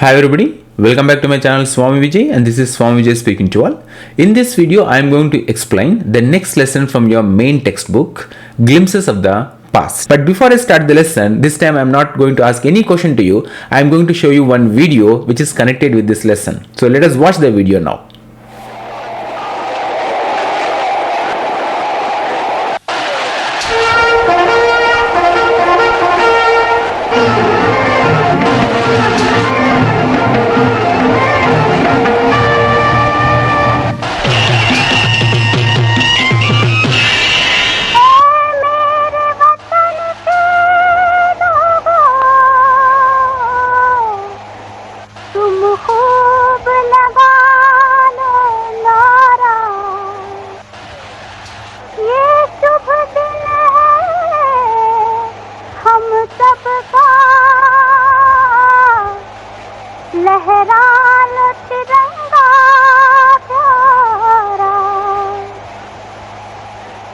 Hi everybody, welcome back to my channel Swamy Vijay, and this is Swamy Vijay speaking to all. In this video, I am going to explain the next lesson from your main textbook, Glimpses of the Past. But before I start the lesson, this time I am not going to ask any question to you. I am going to show you one video which is connected with this lesson. So let us watch the video now. लहराए तिरंगा प्यारा,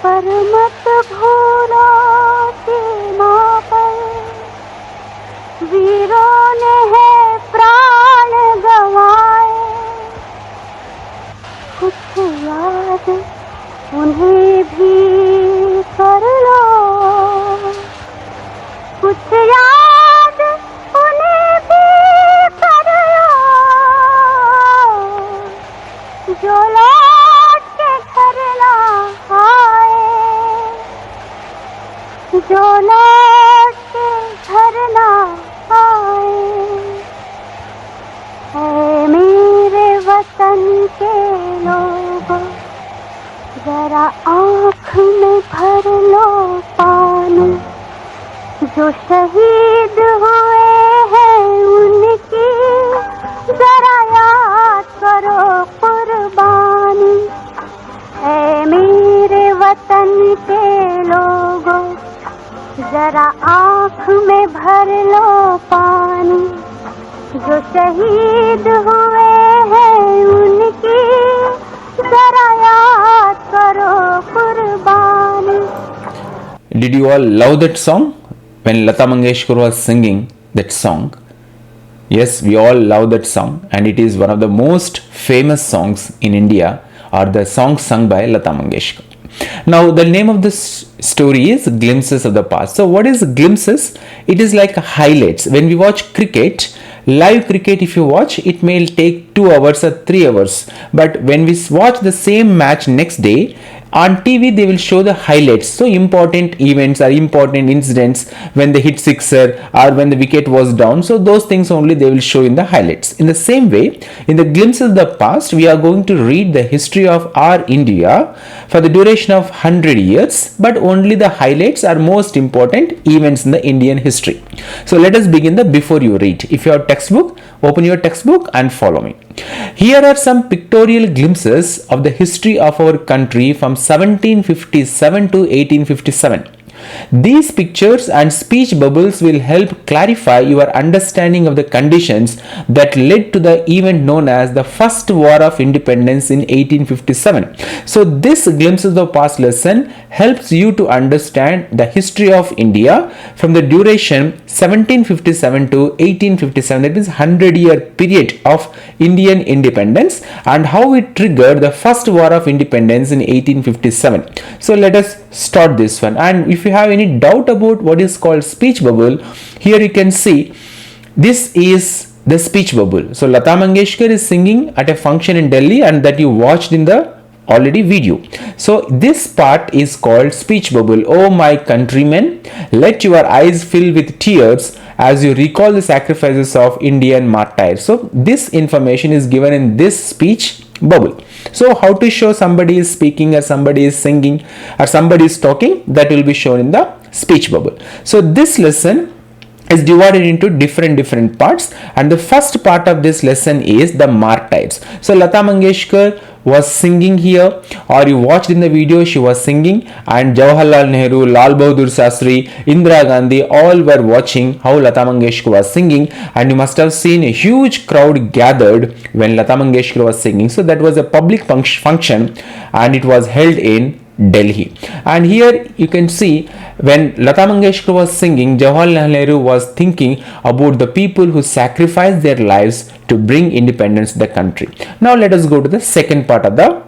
पर मत भूलो सीमा पर वीरों ने है प्राण गंवाए। कुछ याद उन्हें भी कर लो, कुछ याद उन्हें भी कर लो, जो लौट के घर ना आए, जो लौट के घर ना आए। ऐ मेरे वतन के लोगों, जरा आँख में भर लो पानी, जो शहीद हुए हैं उनकी जरा याद करो कुर्बानी। ऐ मेरे वतन के लोगों, जरा आँख में भर लो पानी, जो शहीद हुए हैं उनकी जरा याद करो कुर्बानी। Did you all love that song? When Lata Mangeshkar was singing that song? Yes, we all love that song, and it is one of the most famous songs in India, or the song sung by Lata Mangeshkar. Now, the name of this story is Glimpses of the Past. So, what is glimpses? It is like highlights. When we watch cricket, live cricket, if you watch, it may take 2 hours or 3 hours. But when we watch the same match next day, on TV they will show the highlights, so important events or important incidents, when they hit sixer or when the wicket was down, so those things only they will show in the highlights. In the same way, in the Glimpses of the Past, we are going to read the history of our India for the duration of 100 years, but only the highlights are most important events in the Indian history. So let us begin the before you read. If you have textbook, open your textbook and follow me. Here are some pictorial glimpses of the history of our country from 1757 to 1857. These pictures and speech bubbles will help clarify your understanding of the conditions that led to the event known as the First War of Independence in 1857. So this Glimpses of the Past lesson helps you to understand the history of India from the duration 1757 to 1857, that is 100-year period of Indian independence, and how it triggered the First War of Independence in 1857. So let us start this one. And if you have any doubt about what is called speech bubble, here you can see this is the speech bubble. So Lata Mangeshkar is singing at a function in Delhi, and that you watched in the already video. So this part is called speech bubble. Oh my countrymen, let your eyes fill with tears as you recall the sacrifices of Indian martyrs. So this information is given in this speech bubble. So how to show somebody is speaking or somebody is singing or somebody is talking, that will be shown in the speech bubble. So this lesson is divided into different parts, and the first part of this lesson is the martyrs. So Lata Mangeshkar was singing here, or you watched in the video, she was singing, and Jawaharlal Nehru, Lal Bahadur Shastri, Indira Gandhi, all were watching how Lata Mangeshkar was singing, and you must have seen a huge crowd gathered when Lata Mangeshkar was singing. So that was a public function, and it was held in Delhi. And here you can see when Lata Mangeshkar was singing, Jawaharlal Nehru was thinking about the people who sacrificed their lives to bring independence to the country. Now let us go to the second part of the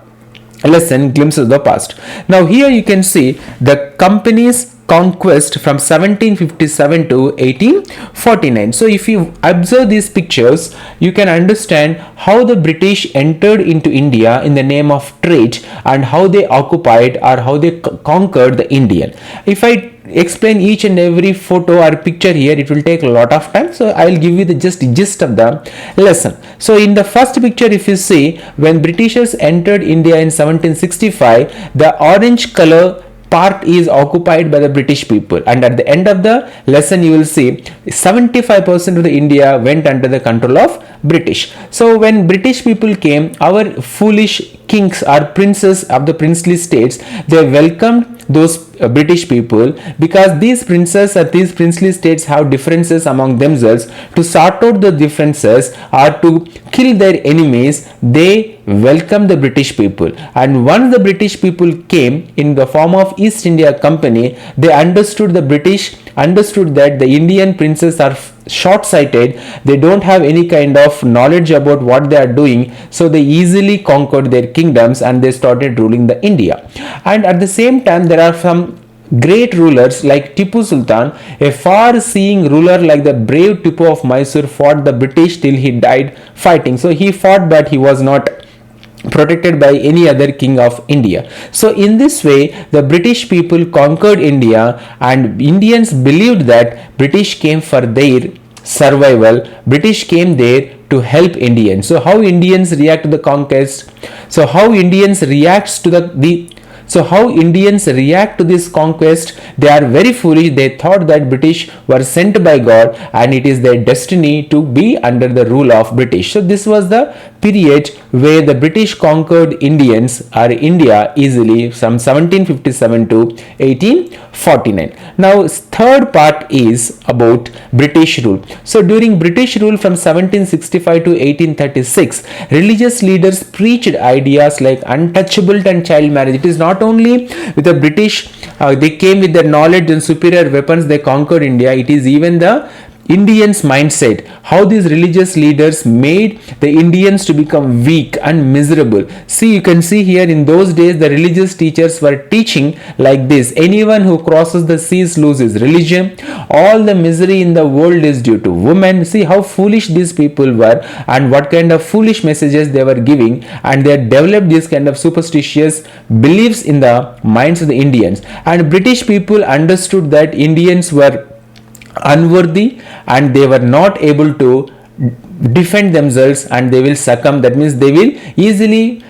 lesson, glimpse of the past. Now here you can see the company's conquest from 1757 to 1849. So if you observe these pictures, you can understand how the British entered into India in the name of trade and how they occupied or how they conquered the Indian. If I explain each and every photo or picture here, it will take a lot of time, so I will give you the gist of the lesson. So in the first picture, if you see, when Britishers entered India in 1765, the orange color part is occupied by the British people, and at the end of the lesson you will see 75% of the India went under the control of British. So when British people came, our foolish kings or princes of the princely states, they welcomed those British people, because these princes or these princely states have differences among themselves. To sort out the differences or to kill their enemies, they welcome the British people. And once the British people came in the form of East India Company, they understood, the British understood that the Indian princes are short-sighted, they don't have any kind of knowledge about what they are doing, so they easily conquered their kingdoms and they started ruling the India. And at the same time, there are some great rulers like Tipu Sultan, a far-seeing ruler like the brave Tipu of Mysore, fought the British till he died fighting. So he fought, but he was not protected by any other king of India. So in this way, the British people conquered India, and Indians believed that British came for their survival. British came there to help Indians. So how Indians react to the conquest? So how Indians reacts to how Indians react to this conquest? They are very foolish. They thought that British were sent by God and it is their destiny to be under the rule of British. So this was the period where the British conquered Indians or India easily from 1757 to 1849. Now third part is about British rule. So during British rule from 1765 to 1836, religious leaders preached ideas like untouchability and child marriage. It is not only with the British, they came with their knowledge and superior weapons, they conquered India. It is even the Indians' mindset, how these religious leaders made the Indians to become weak and miserable. See, you can see here, in those days the religious teachers were teaching like this: anyone who crosses the seas loses religion, all the misery in the world is due to women. See how foolish these people were and what kind of foolish messages they were giving, and they developed this kind of superstitious beliefs in the minds of the Indians. And British people understood that Indians were unworthy and they were not able to defend themselves and they will succumb. That means they will easily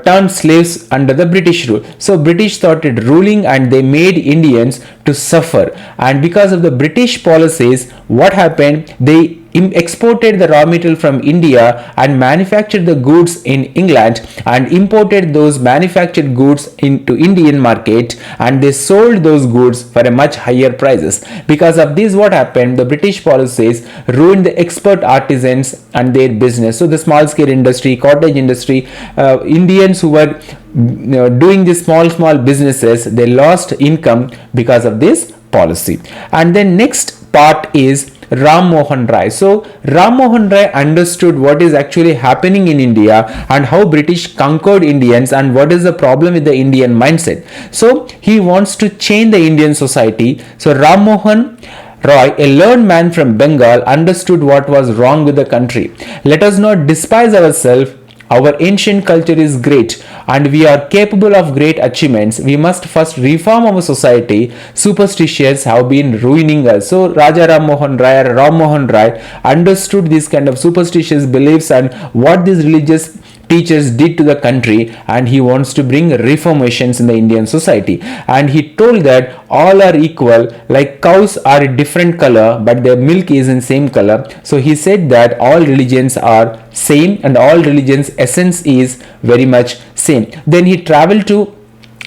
turn slaves under the British rule. So British started ruling and they made Indians to suffer. And because of the British policies, what happened? They exported the raw material from India and manufactured the goods in England and imported those manufactured goods into Indian market, and they sold those goods for a much higher prices. Because of this, what happened? The British policies ruined the expert artisans and their business. So the small scale industry, cottage industry, Indians who were doing these small businesses, they lost income because of this policy. And then next part is Ram Mohan Rai. So Ram Mohan Rai understood what is actually happening in India and how British conquered Indians and what is the problem with the Indian mindset. So he wants to change the Indian society. So Ram Mohan Rai, a learned man from Bengal, understood what was wrong with the country. Let us not despise ourselves. Our ancient culture is great and we are capable of great achievements. We must first reform our society. Superstitions have been ruining us. So Raja Ram Mohan Rai or Ram Mohan Rai understood these kind of superstitious beliefs and what these religious teachers did to the country, and he wants to bring reformations in the Indian society. And he told that all are equal, like cows are a different color but their milk is in same color. So he said that all religions are same and all religions essence is very much same. Then he traveled to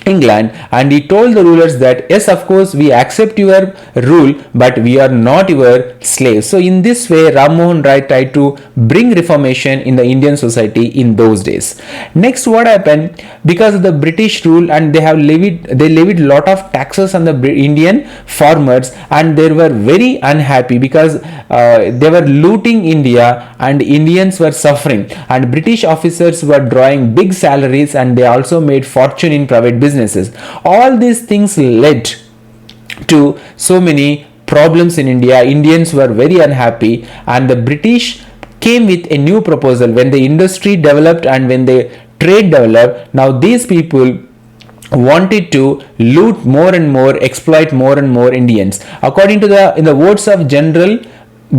England, and he told the rulers that yes, of course, we accept your rule, but we are not your slaves. So in this way, Ram Mohan Rai tried to bring reformation in the Indian society in those days. Next, what happened? Because of the British rule, and they levied lot of taxes on the Indian farmers, and they were very unhappy because they were looting India, and Indians were suffering, and British officers were drawing big salaries, and they also made fortune in private businesses. All these things led to so many problems in India. Indians were very unhappy, and the British came with a new proposal when the industry developed and when the trade developed. Now these people wanted to loot more and more, exploit more and more Indians. According to in the words of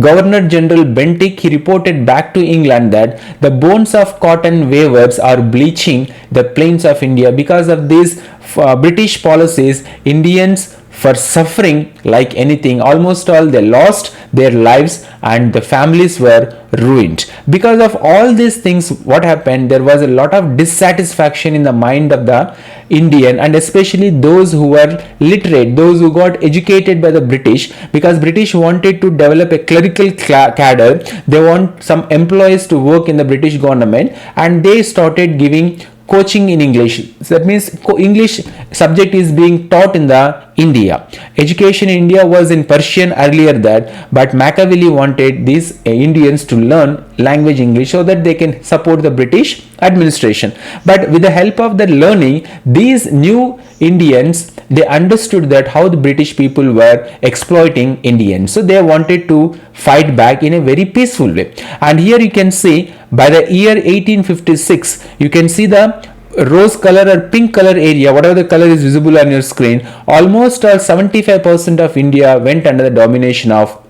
Governor General Bentinck, he reported back to England that the bones of cotton weavers are bleaching the plains of India. Because of these British policies, Indians were suffering like anything. Almost all they lost their lives, and the families were ruined. Because of all these things, what happened? There was a lot of dissatisfaction in the mind of the Indian, and especially those who were literate, those who got educated by the British, because British wanted to develop a clerical cadre. They want some employees to work in the British government, and they started giving coaching in English. So that means English subject is being taught in the India. Education in India was in Persian earlier that, but Machiavelli wanted these Indians to learn language English so that they can support the British administration. But with the help of the learning, these new Indians, they understood that how the British people were exploiting Indians. So they wanted to fight back in a very peaceful way. And here you can see by the year 1856, you can see the rose color or pink color area, whatever the color is visible on your screen, almost 75% of India went under the domination of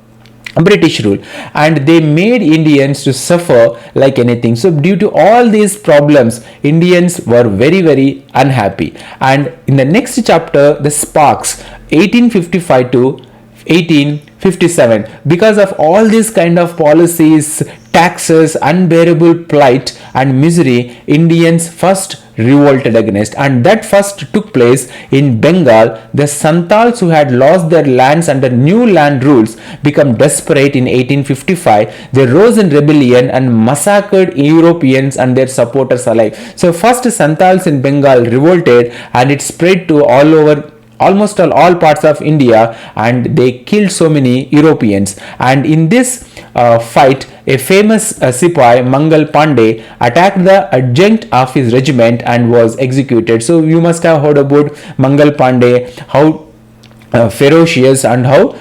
British rule, and they made Indians to suffer like anything. So due to all these problems, Indians were very unhappy. And in the next chapter, the sparks 1855 to 1857, because of all these kind of policies, taxes, unbearable plight and misery, Indians first revolted against, and that first took place in Bengal. The Santals, who had lost their lands under new land rules, become desperate in 1855. They rose in rebellion and massacred Europeans and their supporters alike. So first Santals in Bengal revolted, and it spread to all over almost all parts of India, and they killed so many Europeans. And in this fight, a famous Sipai, Mangal Pandey, attacked the adjutant of his regiment and was executed. So you must have heard about Mangal Pandey, how ferocious and how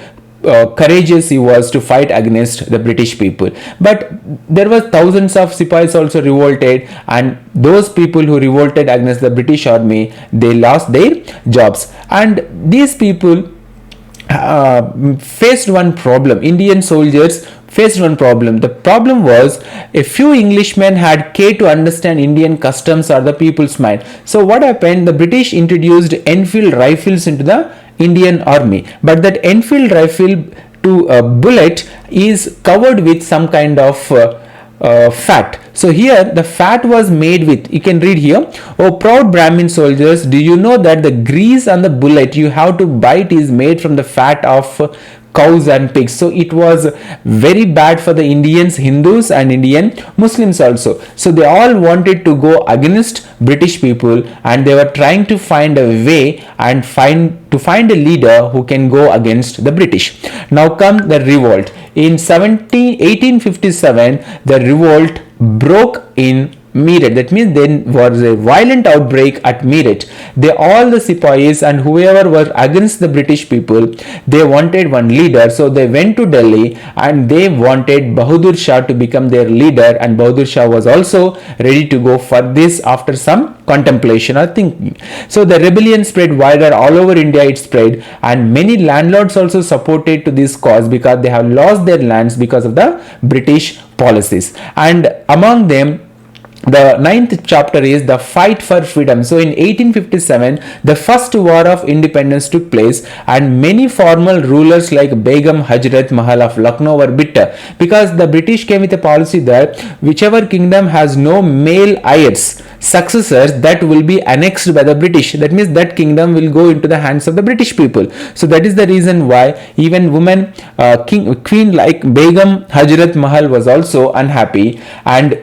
courageous he was to fight against the British people. But there were thousands of Sipais also revolted, and those people who revolted against the British army, they lost their jobs. And these people faced one problem. Indian soldiers faced one problem. The problem was a few Englishmen had cared to understand Indian customs or the people's mind. So what happened? The British introduced Enfield rifles into the Indian army, but that Enfield rifle to a bullet is covered with some kind of fat. So here the fat was made with, you can read here, "Oh proud Brahmin soldiers, do you know that the grease on the bullet you have to bite is made from the fat of cows and pigs?" So it was very bad for the Indians, Hindus and Indian Muslims also. So they all wanted to go against British people, and they were trying to find a way and find a leader who can go against the British. Now come the revolt. In 1857, the revolt broke in Meerut. That means there was a violent outbreak at Meerut. All the Sipais and whoever were against the British people, they wanted one leader. So they went to Delhi and they wanted Bahadur Shah to become their leader, and Bahadur Shah was also ready to go for this after some contemplation or thinking. So the rebellion spread wider all over India. It spread, and many landlords also supported to this cause because they have lost their lands because of the British policies. And among them, the 9th chapter is the fight for freedom. So in 1857, the first war of independence took place, and many formal rulers like Begum Hajrat Mahal of Lucknow were bitter because the British came with a policy that whichever kingdom has no male heirs, successors that will be annexed by the British. That means that kingdom will go into the hands of the British people. So that is the reason why even women, queen like Begum Hazrat Mahal was also unhappy, and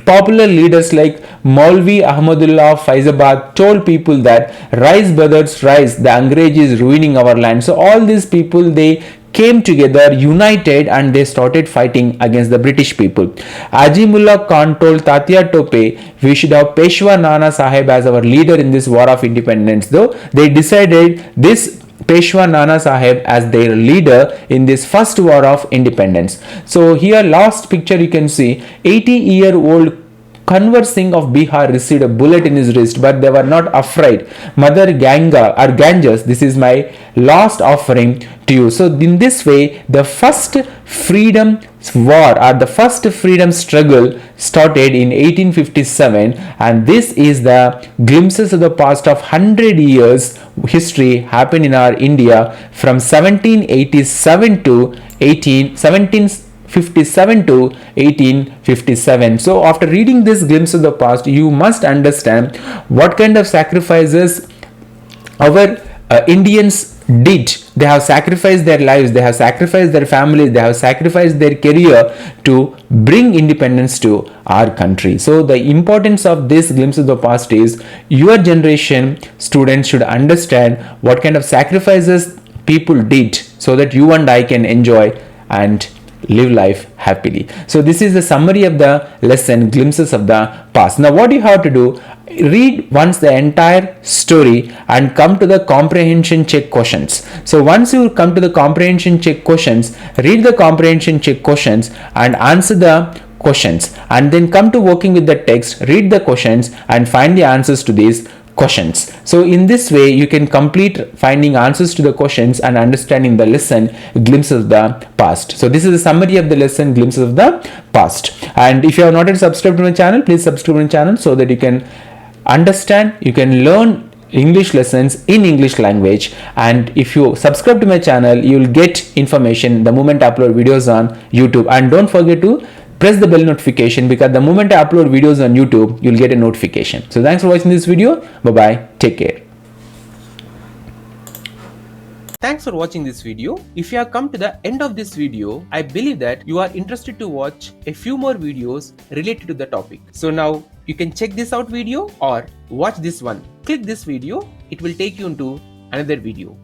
popular leaders like Maulvi Ahmadullah Faizabad told people that rise brothers rise, the Angrez is ruining our land. So all these people, they came together, united, and they started fighting against the British people. Ajimullah Khan told Tatya Tope, we should have Peshwa Nana Sahib as our leader in this war of independence. Though they decided this Peshwa Nana Sahib as their leader in this first war of independence. So here last picture you can see 80-year-old Kanwar Singh of Bihar received a bullet in his wrist, but they were not afraid. Mother Ganga or Ganges, this is my last offering to you. So in this way, the first freedom war or the first freedom struggle started in 1857, and this is the glimpses of the past of 100 years history happened in our India from 1787 to 1757 to 1857. So after reading this glimpse of the past, you must understand what kind of sacrifices our Indians did. They have sacrificed their lives, they have sacrificed their families, they have sacrificed their career to bring independence to our country. So the importance of this glimpse of the past is your generation students should understand what kind of sacrifices people did so that you and I can enjoy and live life happily. So this is the summary of the lesson, glimpses of the past. Now what you have to do, read once the entire story and come to the comprehension check questions. So once you come to the comprehension check questions, read the comprehension check questions and answer the questions, and then come to working with the text, read the questions and find the answers to these questions. So in this way you can complete finding answers to the questions and understanding the lesson, glimpses of the past. So this is a summary of the lesson, glimpses of the past. And if you have not yet subscribed to my channel, please subscribe to my channel so that you can understand, you can learn English lessons in English language. And if you subscribe to my channel, you will get information the moment I upload videos on YouTube. And don't forget to press the bell notification, because the moment I upload videos on YouTube, you'll get a notification. So thanks for watching this video. Bye bye. Take care. Thanks for watching this video. If you have come to the end of this video, I believe that you are interested to watch a few more videos related to the topic. So now you can check this out video or watch this one. Click this video. It will take you into another video.